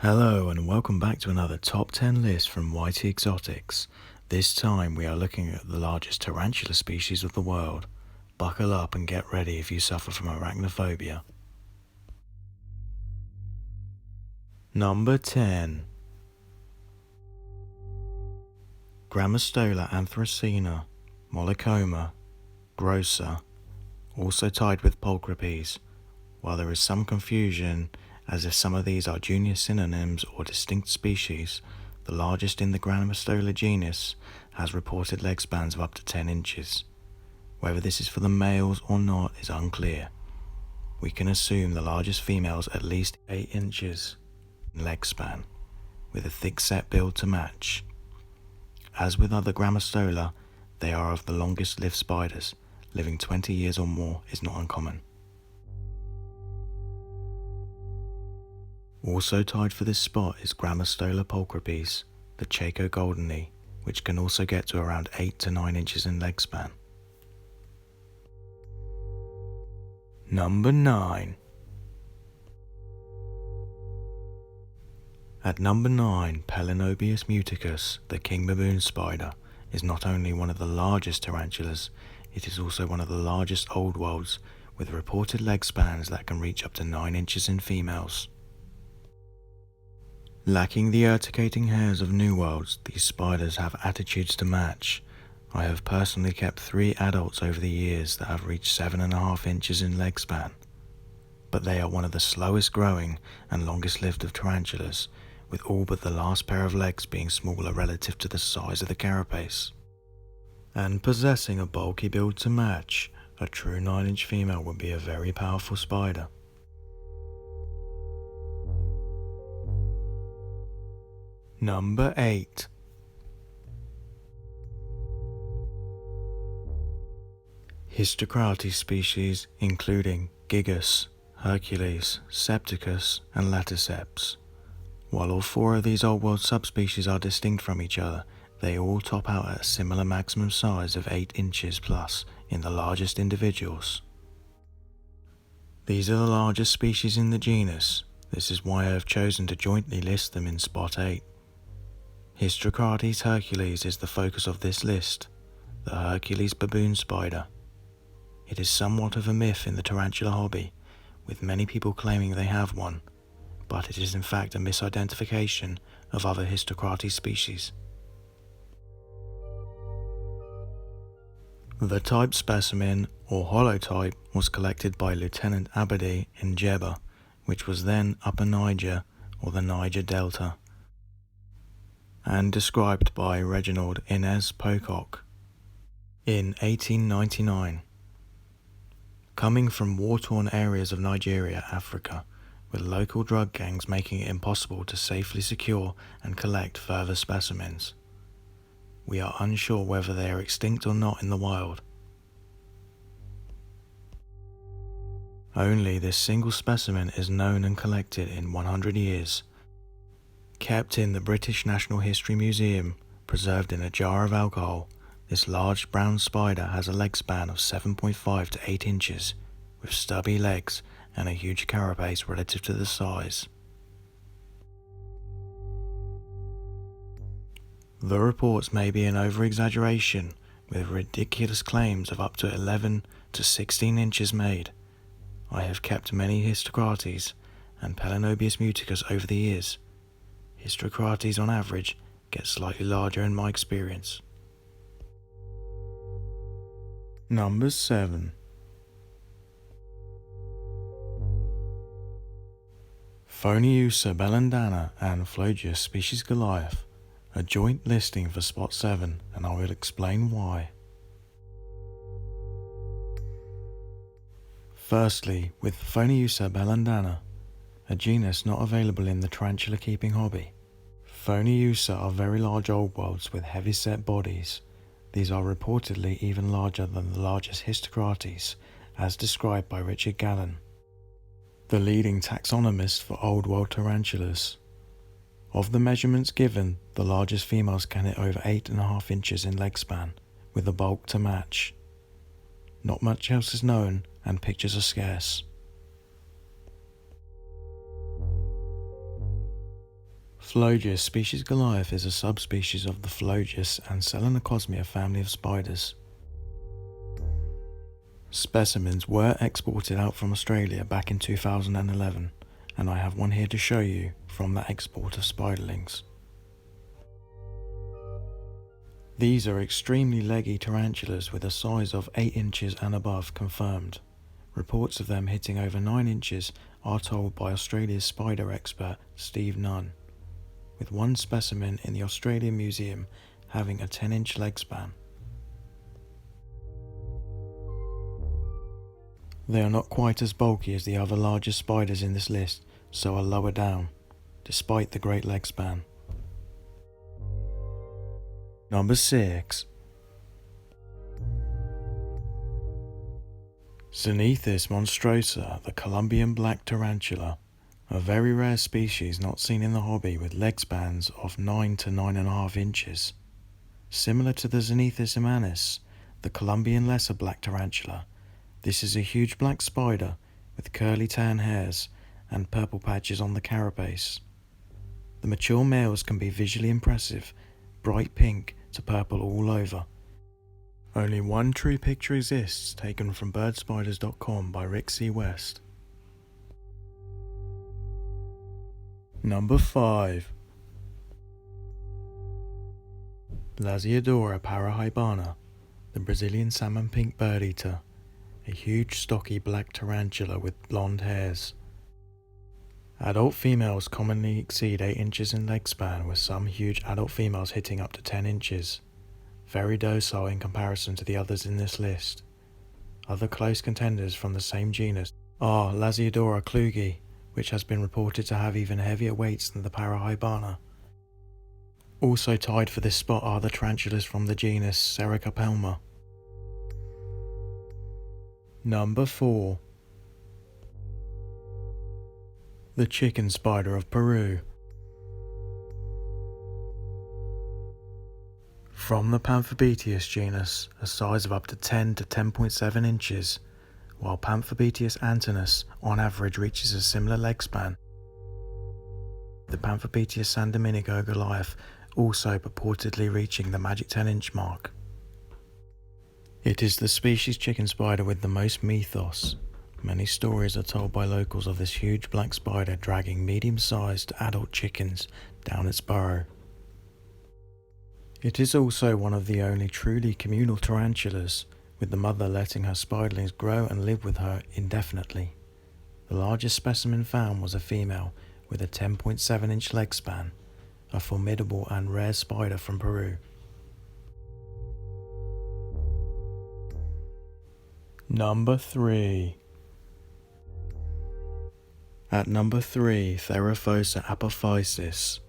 Hello and welcome back to another top 10 list from YT Exotics. This time we are looking at the largest tarantula species of the world. Buckle up and get ready if you suffer from arachnophobia. Number 10. Gramma anthracina, mollicoma, grossa, also tied with pulchripes. While there is some confusion as if some of these are junior synonyms or distinct species, the largest in the Gramma genus has reported leg spans of up to 10 inches. Whether this is for the males or not is unclear. We can assume the largest females at least 8 inches in leg span, with a thick-set build to match. As with other Gramma, they are of the longest-lived spiders. Living 20 years or more is not uncommon. Also tied for this spot is Gramma pulchripes, the Chaco goldeni, which can also get to around 8 to 9 inches in leg span. Number 9. At number 9, Pelin muticous, the king baboon spider, is not only one of the largest tarantulas, it is also one of the largest old worlds, with reported leg spans that can reach up to 9 inches in females. Lacking the urticating hairs of New Worlds, these spiders have attitudes to match. I have personally kept 3 adults over the years that have reached 7.5 inches in leg span. But they are one of the slowest growing and longest lived of tarantulas, with all but the last pair of legs being smaller relative to the size of the carapace. And possessing a bulky build to match, a true 9-inch female would be a very powerful spider. Number 8. Histocrates species including Gigas, Hercules, Septicus and Laticeps. While all 4 of these old world subspecies are distinct from each other, they all top out at a similar maximum size of 8 inches plus in the largest individuals. These are the largest species in the genus. This is why I have chosen to jointly list them in spot 8. Histocrates Hercules is the focus of this list, the Hercules baboon spider. It is somewhat of a myth in the tarantula hobby, with many people claiming they have one, but it is in fact a misidentification of other Histocrates species. The type specimen, or holotype, was collected by Lieutenant Abadi in Jebba, which was then Upper Niger or the Niger Delta, and described by Reginald Inez Pocock in 1899. Coming from war-torn areas of Nigeria, Africa, with local drug gangs making it impossible to safely secure and collect further specimens. We are unsure whether they are extinct or not in the wild. Only this single specimen is known and collected in 100 years. Kept in the British National History Museum, preserved in a jar of alcohol, this large brown spider has a leg span of 7.5 to 8 inches, with stubby legs and a huge carapace relative to the size. The reports may be an over-exaggeration, with ridiculous claims of up to 11 to 16 inches made. I have kept many Histocrates and Pelin muticus over the years. Histocrates on average get slightly larger in my experience. Number 7. Phoniusa bellandana and Phlogius species Goliath, a joint listing for spot 7, and I will explain why. Firstly, with Phoniusa bellandana, a genus not available in the tarantula keeping hobby. Phoniusa are very large old worlds with heavy-set bodies. These are reportedly even larger than the largest Histocrates, as described by Richard Gallen, the leading taxonomist for old world tarantulas. Of the measurements given, the largest females can hit over 8.5 inches in leg span, with a bulk to match. Not much else is known, and pictures are scarce. Phlogius species Goliath is a subspecies of the Phlogius and Selenocosmia family of spiders. Specimens were exported out from Australia back in 2011, and I have one here to show you from that export of spiderlings. These are extremely leggy tarantulas with a size of 8 inches and above confirmed. Reports of them hitting over 9 inches are told by Australia's spider expert Steve Nunn, with one specimen in the Australian Museum having a 10-inch leg span. They are not quite as bulky as the other larger spiders in this list, so are lower down, despite the great leg span. Number 6. Xenethus monstrosa, the Colombian black tarantula, a very rare species not seen in the hobby with leg spans of 9 to 9.5 inches. Similar to the Xenethus immanis, the Colombian lesser black tarantula, this is a huge black spider with curly tan hairs and purple patches on the carapace. The mature males can be visually impressive, bright pink to purple all over. Only one true picture exists, taken from birdspiders.com by Rick C. West. Number 5. Lasiodora parahybana, the Brazilian salmon pink birdeater, a huge stocky black tarantula with blonde hairs. Adult females commonly exceed 8 inches in leg span, with some huge adult females hitting up to 10 inches. Very docile in comparison to the others in this list. Other close contenders from the same genus are Lasiodora klugi, which has been reported to have even heavier weights than the parahybana. Also tied for this spot are the tarantulas from the genus Sericapelma. Number 4. The chicken spider of Peru. From the Panthobeteus genus, a size of up to 10 to 10.7 inches, while Panthobeteus antinus on average reaches a similar leg span. The Panthobeteus San Domenico Goliath also purportedly reaching the magic 10-inch mark. It is the species chicken spider with the most mythos. Many stories are told by locals of this huge black spider dragging medium-sized adult chickens down its burrow. It is also one of the only truly communal tarantulas, with the mother letting her spiderlings grow and live with her indefinitely. The largest specimen found was a female with a 10.7-inch leg span, a formidable and rare spider from Peru. Number 3. At number 3, Raphosa apophysis.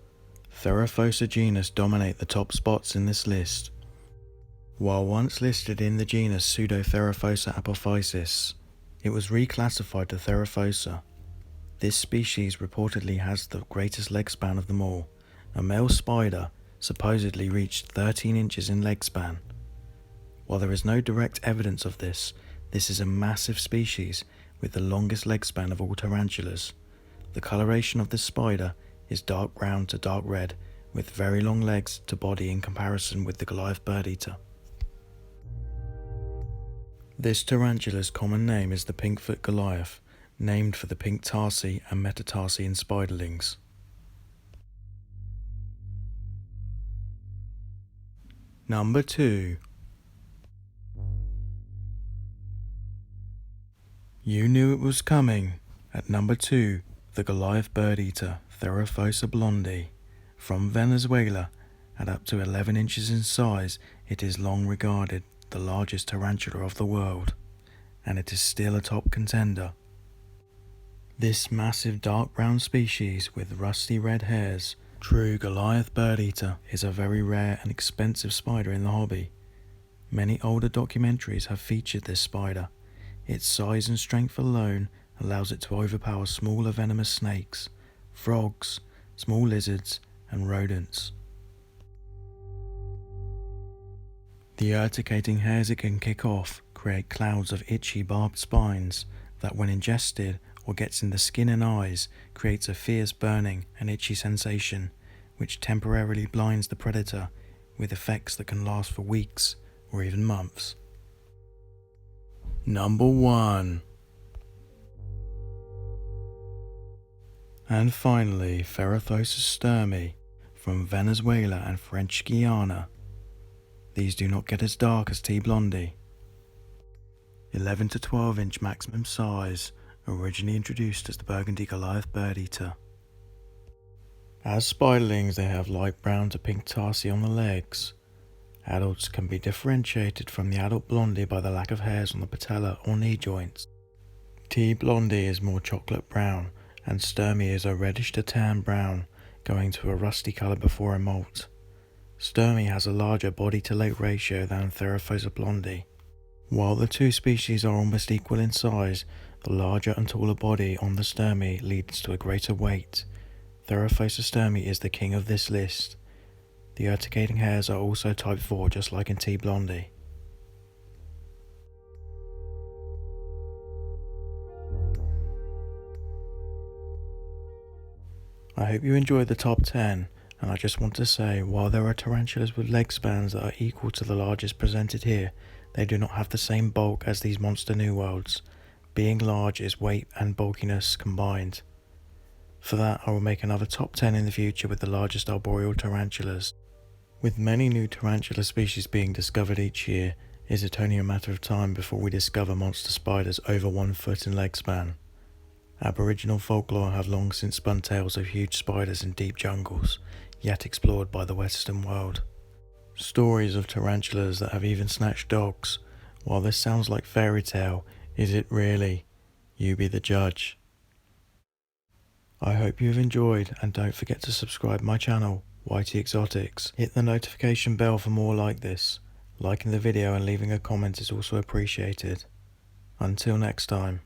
Raphosa genus dominate the top spots in this list. While once listed in the genus Pseudo-Raphosa apophysis, it was reclassified to Raphosa. This species reportedly has the greatest leg span of them all. A male spider supposedly reached 13 inches in leg span. While there is no direct evidence of this is a massive species with the longest leg span of all tarantulas. The coloration of this spider is dark brown to dark red, with very long legs to body in comparison with the Goliath birdeater. This tarantula's common name is the pinkfoot Goliath, named for the pink tarsi and metatarsi in spiderlings. Number 2. You knew it was coming. At number 2, the Goliath birdeater, Raphosa blondie. From Venezuela, at up to 11 inches in size, it is long regarded the largest tarantula of the world, and it is still a top contender. This massive dark brown species with rusty red hairs, true Goliath birdeater, is a very rare and expensive spider in the hobby. Many older documentaries have featured this spider. Its size and strength alone allows it to overpower smaller venomous snakes, frogs, small lizards, and rodents. The urticating hairs it can kick off create clouds of itchy barbed spines that, when ingested or gets in the skin and eyes, creates a fierce burning and itchy sensation, which temporarily blinds the predator with effects that can last for weeks or even months. Number 1. And finally, Raphosa sturmi from Venezuela and French Guiana. These do not get as dark as T. blondie. 11 to 12 inch maximum size, originally introduced as the burgundy Goliath birdeater. As spiderlings, they have light brown to pink tarsi on the legs. Adults can be differentiated from the adult blondie by the lack of hairs on the patella or knee joints. T. blondie is more chocolate brown, and sturmi is a reddish to tan brown, going to a rusty colour before a molt. Sturmi has a larger body to leg ratio than Raphosa blondie. While the two species are almost equal in size, the larger and taller body on the sturmi leads to a greater weight. Raphosa sturmi is the king of this list. The urticating hairs are also type 4, just like in T. blondie. I hope you enjoyed the top 10, and I just want to say, while there are tarantulas with leg spans that are equal to the largest presented here, they do not have the same bulk as these monster new worlds. Being large is weight and bulkiness combined. For that, I will make another top 10 in the future with the largest arboreal tarantulas. With many new tarantula species being discovered each year, is it only a matter of time before we discover monster spiders over 1 foot in leg span? Aboriginal folklore have long since spun tales of huge spiders in deep jungles, yet explored by the Western world. Stories of tarantulas that have even snatched dogs. While this sounds like fairy tale, is it really? You be the judge. I hope you have enjoyed, and don't forget to subscribe my channel, YT Exotics. Hit the notification bell for more like this. Liking the video and leaving a comment is also appreciated. Until next time.